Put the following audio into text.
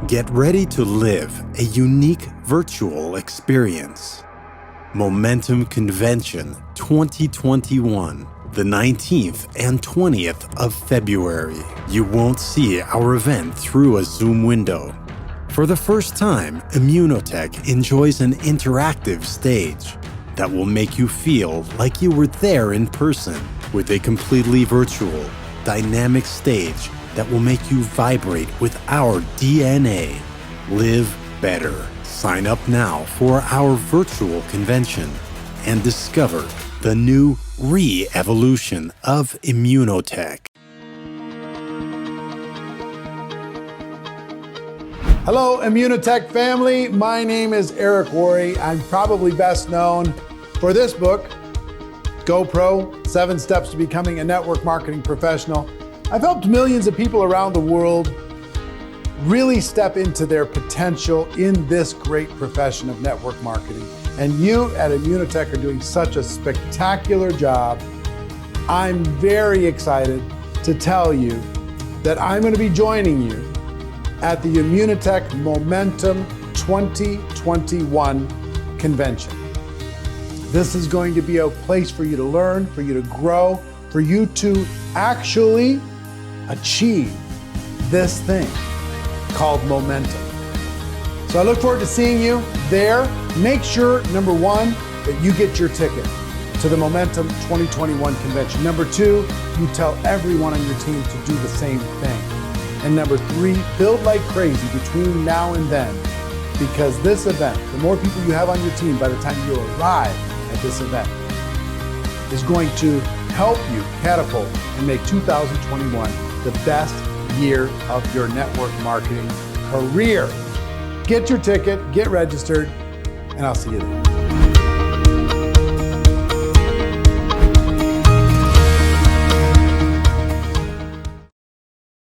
Get ready to live a unique virtual experience. Momentum Convention 2021, the 19th and 20th of February. You won't see our event through a Zoom window. For the first time, Immunotec enjoys an interactive stage that will make you feel like you were there in person, with a completely virtual, dynamic stage that will make you vibrate with our DNA. Live better. Sign up now for our virtual convention and discover the new re-evolution of Immunotec. Hello, Immunotec family. My name is Eric Worre. I'm probably best known for this book, GoPro, 7 Steps to Becoming a Network Marketing Professional. I've helped millions of people around the world really step into their potential in this great profession of network marketing. And you at Immunotec are doing such a spectacular job. I'm very excited to tell you that I'm going to be joining you at the Immunotec Momentum 2021 convention. This is going to be a place for you to learn, for you to grow, for you to actually achieve this thing called momentum. So I look forward to seeing you there. Make sure, number 1, that you get your ticket to the Momentum 2021 convention. Number 2, you tell everyone on your team to do the same thing. And number 3, build like crazy between now and then, because this event, the more people you have on your team by the time you arrive at this event, is going to help you catapult and make 2021 the best year of your network marketing career. Get your ticket, get registered, and I'll see you there.